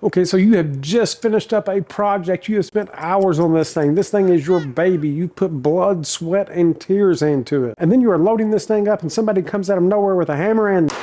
Okay, so you have just finished up a project. You have spent hours on this thing. This thing is your baby. You put blood, sweat, and tears into it. And then you are loading this thing up and somebody comes out of nowhere with a hammer and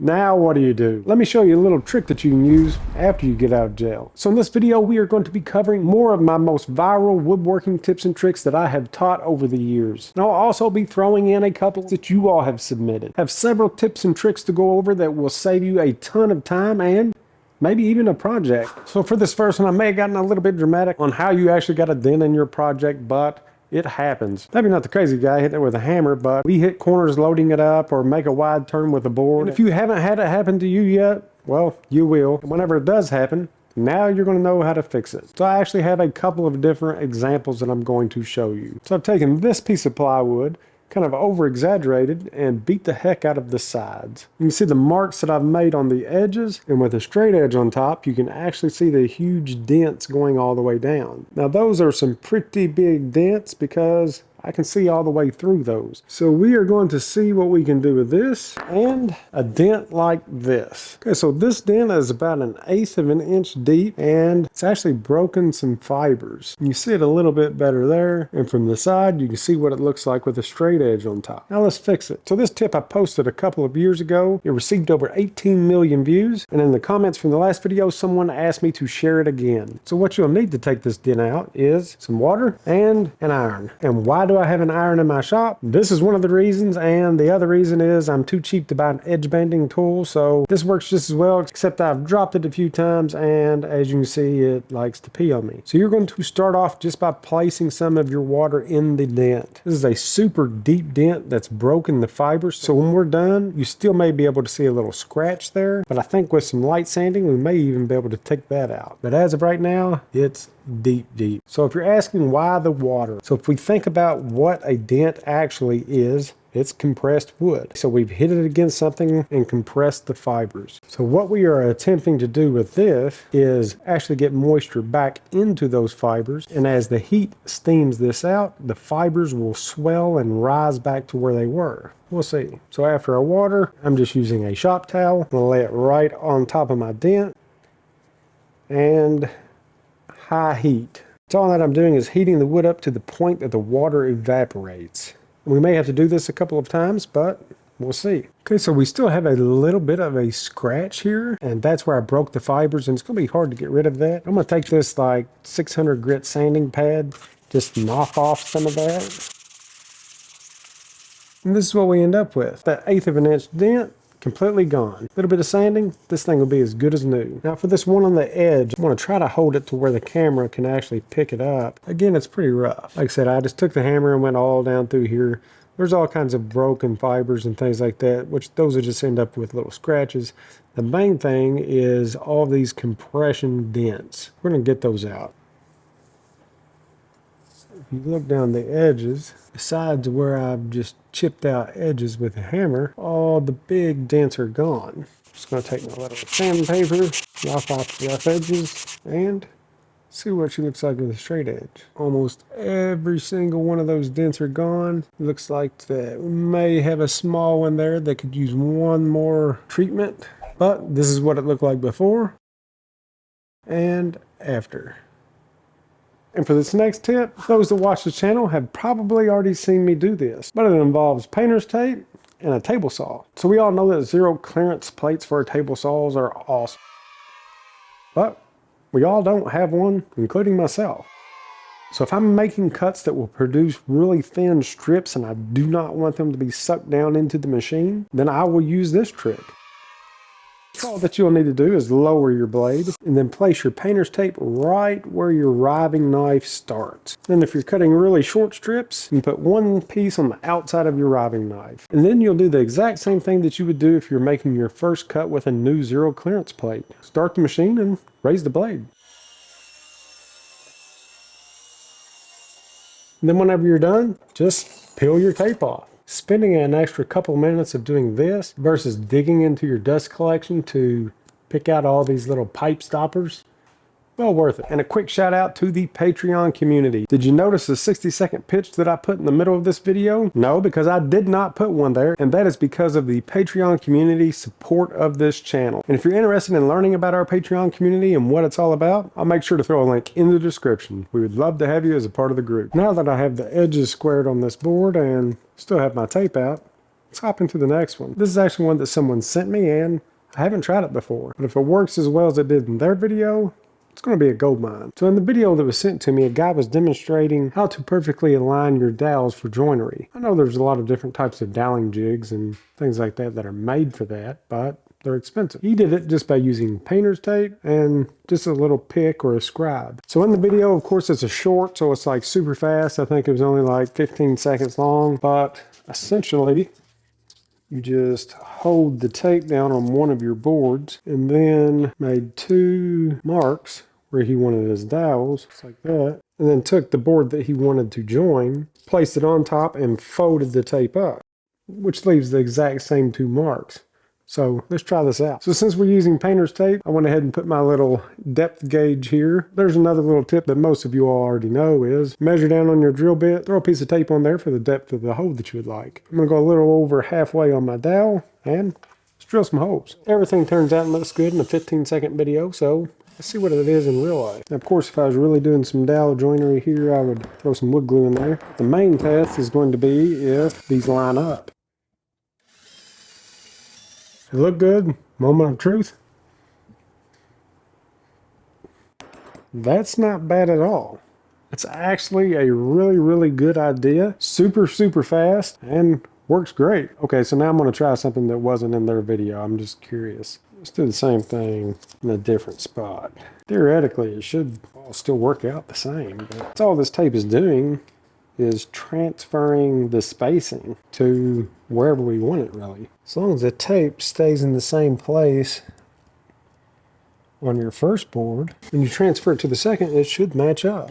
now what do? Let me show you a little trick that you can use after you get out of jail. So in this video, we are going to be covering more of my most viral woodworking tips and tricks that I have taught over the years. And I'll also be throwing in a couple that you all have submitted. I have several tips and tricks to go over that will save you a ton of time and maybe even a project. So for this first one, I may have gotten a little bit dramatic on how you actually got a dent in your project, but it happens. Maybe not the crazy guy hitting it with a hammer, but we hit corners loading it up or make a wide turn with a board. And if you haven't had it happen to you yet, well, you will. And whenever it does happen, now you're going to know how to fix it. So I actually have a couple of different examples that I'm going to show you. So I've taken this piece of plywood, kind of over exaggerated, and beat the heck out of the sides. You can see the marks that I've made on the edges, and with a straight edge on top, you can actually see the huge dents going all the way down. Now those are some pretty big dents because I can see all the way through those. So we are going to see what we can do with this and a dent like this. Okay, so this dent is about 1/8 of an inch deep and it's actually broken some fibers. You see it a little bit better there. And from the side, you can see what it looks like with a straight edge on top. Now let's fix it. So this tip I posted a couple of years ago. It received over 18 million views. And in the comments from the last video, someone asked me to share it again. So what you'll need to take this dent out is some water and an iron. And why do I have an iron in my shop? This is one of the reasons, and the other reason is I'm too cheap to buy an edge banding tool, so this works just as well, except I've dropped it a few times, and as you can see, it likes to pee on me. So you're going to start off just by placing some of your water in the dent. This is a super deep dent that's broken the fibers, so when we're done, you still may be able to see a little scratch there, but I think with some light sanding, we may even be able to take that out. But as of right now, it's deep. So if you're asking why the water, so if we think about what a dent actually is, it's compressed wood. So we've hit it against something and compressed the fibers. So what we are attempting to do with this is actually get moisture back into those fibers. And as the heat steams this out, the fibers will swell and rise back to where they were. We'll see. So after our water, I'm just using a shop towel. I'm gonna lay it right on top of my dent and high heat. So all that I'm doing is heating the wood up to the point that the water evaporates. We may have to do this a couple of times, but we'll see. Okay, so we still have a little bit of a scratch here, and that's where I broke the fibers, and it's gonna be hard to get rid of that. I'm gonna take this like 600 grit sanding pad, just knock off some of that. And this is what we end up with. That 1/8 of an inch dent, completely gone. A little bit of sanding, this thing will be as good as new. Now for this one on the edge, I want to try to hold it to where the camera can actually pick it up. Again, it's pretty rough. Like I said, I just took the hammer and went all down through here. There's all kinds of broken fibers and things like that, which those will just end up with little scratches. The main thing is all these compression dents. We're going to get those out. If you look down the edges, besides where I've just chipped out edges with a hammer, all the big dents are gone. Just going to take my little sandpaper, knock off the rough edges, and see what she looks like with a straight edge. Almost every single one of those dents are gone. Looks like that we may have a small one there that could use one more treatment, but this is what it looked like before and after. And for this next tip, those that watch the channel have probably already seen me do this, but it involves painter's tape and a table saw. So we all know that zero clearance plates for table saws are awesome, but we all don't have one, including myself. So if I'm making cuts that will produce really thin strips and I do not want them to be sucked down into the machine, then I will use this trick. All that you'll need to do is lower your blade and then place your painter's tape right where your riving knife starts. Then if you're cutting really short strips, you put one piece on the outside of your riving knife. And then you'll do the exact same thing that you would do if you're making your first cut with a new zero clearance plate. Start the machine and raise the blade. And then whenever you're done, just peel your tape off. Spending an extra couple minutes of doing this versus digging into your dust collection to pick out all these little pipe stoppers Well worth it. And a quick shout out to the Patreon community. Did you notice the 60-second pitch that I put in the middle of this video? No, because I did not put one there, and that is because of the Patreon community support of this channel. And if you're interested in learning about our Patreon community and what it's all about, I'll make sure to throw a link in the description. We would love to have you as a part of the group. Now that I have the edges squared on this board and still have my tape out, let's hop into the next one. This is actually one that someone sent me, and I haven't tried it before. But if it works as well as it did in their video, it's going to be a gold mine. So in the video that was sent to me, a guy was demonstrating how to perfectly align your dowels for joinery. I know there's a lot of different types of doweling jigs and things like that that are made for that, but they're expensive. He did it just by using painter's tape and just a little pick or a scribe. So in the video, of course, it's a short, so it's like super fast. I think it was only like 15 seconds long, but essentially you just hold the tape down on one of your boards and then made 2 marks where he wanted his dowels, just like that, and then took the board that he wanted to join, placed it on top, and folded the tape up, which leaves the exact same 2 marks. So let's try this out. So since we're using painter's tape, I went ahead and put my little depth gauge here. There's another little tip that most of you all already know is measure down on your drill bit, throw a piece of tape on there for the depth of the hole that you would like. I'm gonna go a little over halfway on my dowel and let's drill some holes. Everything turns out and looks good in a 15-second video, so let's see what it is in real life. Now, of course, if I was really doing some dowel joinery here, I would throw some wood glue in there. The main test is going to be if these line up. It look good? Moment of truth? That's not bad at all. It's actually a really good idea. Super fast and works great. Okay, so now I'm going to try something that wasn't in their video. I'm just curious. Let's do the same thing in a different spot. Theoretically, it should all still work out the same. But that's all this tape is doing is transferring the spacing to wherever we want it, really. As long as the tape stays in the same place on your first board, when you transfer it to the second, it should match up.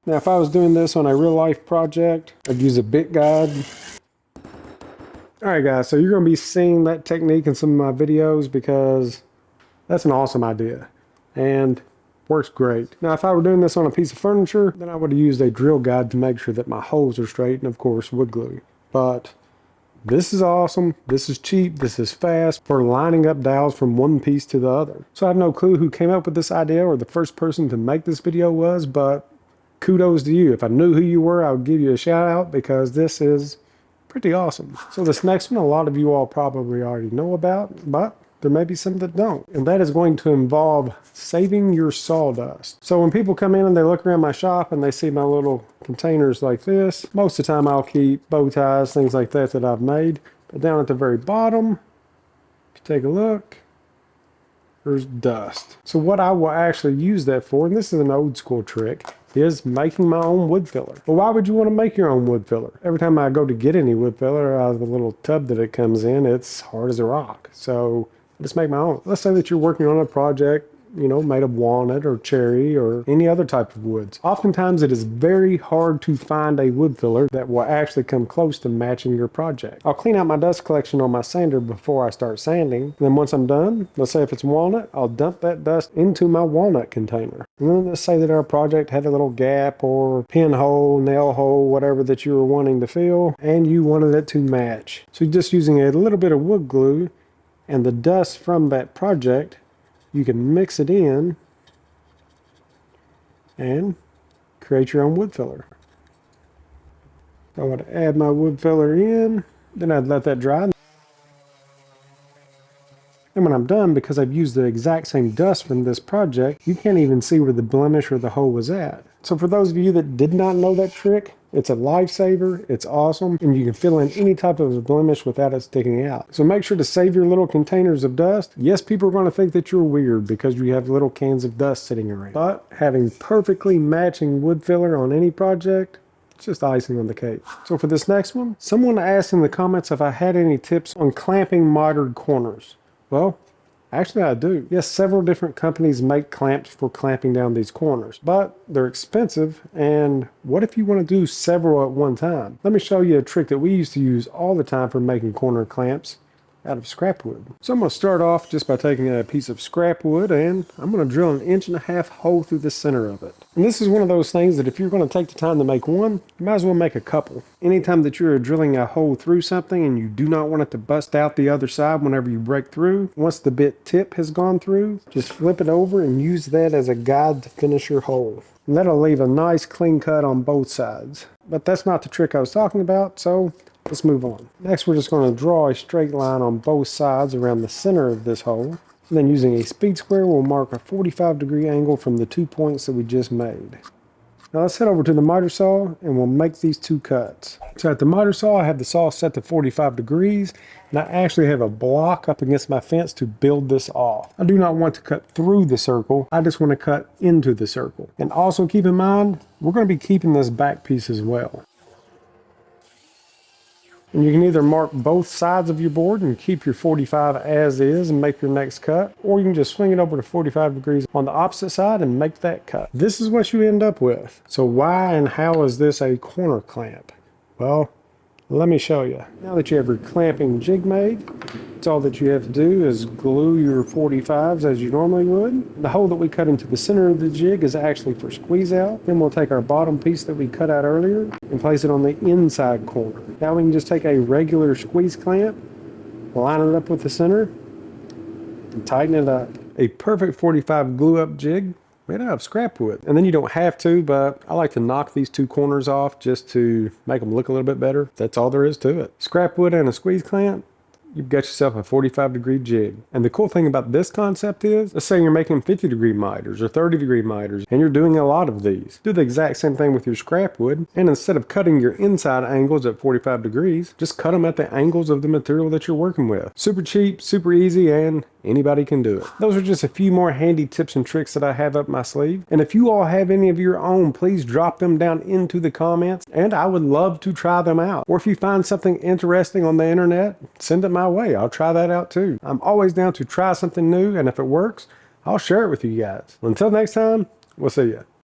Now, if I was doing this on a real life project, I'd use a bit guide. All right, guys, so you're going to be seeing that technique in some of my videos because that's an awesome idea and works great. Now, if I were doing this on a piece of furniture, then I would have used a drill guide to make sure that my holes are straight and, of course, wood glue. But this is awesome, this is cheap, this is fast for lining up dowels from one piece to the other. So I have no clue who came up with this idea or the first person to make this video was, but kudos to you. If I knew who you were, I would give you a shout out because this is pretty awesome. So this next one, a lot of you all probably already know about, but there may be some that don't. And that is going to involve saving your sawdust. So when people come in and they look around my shop and they see my little containers like this, most of the time I'll keep bow ties, things like that that I've made. But down at the very bottom, if you take a look, there's dust. So what I will actually use that for, and this is an old school trick, is making my own wood filler. Well, why would you want to make your own wood filler? Every time I go to get any wood filler out of the little tub that it comes in, it's hard as a rock. So just make my own. Let's say that you're working on a project, you know, made of walnut or cherry or any other type of woods. Oftentimes it is very hard to find a wood filler that will actually come close to matching your project. I'll clean out my dust collection on my sander before I start sanding. And then once I'm done, let's say if it's walnut, I'll dump that dust into my walnut container. And then let's say that our project had a little gap or pinhole, nail hole, whatever that you were wanting to fill, and you wanted it to match. So just using a little bit of wood glue and the dust from that project, you can mix it in and create your own wood filler. So I would add my wood filler in, then I'd let that dry. And when I'm done, because I've used the exact same dust from this project, you can't even see where the blemish or the hole was at. So for those of you that did not know that trick, it's a lifesaver, it's awesome, and you can fill in any type of blemish without it sticking out. So make sure to save your little containers of dust. Yes, people are going to think that you're weird because you have little cans of dust sitting around. But having perfectly matching wood filler on any project, it's just icing on the cake. So for this next one, someone asked in the comments if I had any tips on clamping mitered corners. Well, actually I do. Yes, several different companies make clamps for clamping down these corners, but they're expensive, and what if you want to do several at one time? Let me show you a trick that we used to use all the time for making corner clamps, out of scrap wood. So I'm going to start off just by taking a piece of scrap wood and I'm going to drill an 1.5 inch hole through the center of it. And this is one of those things that if you're going to take the time to make one, you might as well make a couple. Anytime that you're drilling a hole through something and you do not want it to bust out the other side whenever you break through, once the bit tip has gone through, just flip it over and use that as a guide to finish your hole. And that'll leave a nice clean cut on both sides. But that's not the trick I was talking about, so let's move on. Next, we're just going to draw a straight line on both sides around the center of this hole. And then using a speed square, we'll mark a 45-degree angle from the 2 points that we just made. Now let's head over to the miter saw and we'll make these 2 cuts. So at the miter saw, I have the saw set to 45 degrees and I actually have a block up against my fence to build this off. I do not want to cut through the circle, I just want to cut into the circle. And also keep in mind, we're going to be keeping this back piece as well. And you can either mark both sides of your board and keep your 45 as is and make your next cut, or you can just swing it over to 45 degrees on the opposite side and make that cut. This is what you end up with. So why and how is this a corner clamp? Well, let me show you. Now that you have your clamping jig made, it's all that you have to do is glue your 45s as you normally would. The hole that we cut into the center of the jig is actually for squeeze out. Then we'll take our bottom piece that we cut out earlier and place it on the inside corner. Now we can just take a regular squeeze clamp, line it up with the center, and tighten it up. A perfect 45 glue up jig made out of scrap wood. And then you don't have to, but I like to knock these 2 corners off just to make them look a little bit better. That's all there is to it. Scrap wood and a squeeze clamp, you've got yourself a 45-degree jig. And the cool thing about this concept is, let's say you're making 50-degree miters or 30-degree miters, and you're doing a lot of these. Do the exact same thing with your scrap wood, and instead of cutting your inside angles at 45 degrees, just cut them at the angles of the material that you're working with. Super cheap, super easy, and anybody can do it. Those are just a few more handy tips and tricks that I have up my sleeve. And if you all have any of your own, please drop them down into the comments, and I would love to try them out. Or if you find something interesting on the internet, send it my way. I'll try that out too. I'm always down to try something new, and if it works, I'll share it with you guys. Until next time, we'll see ya.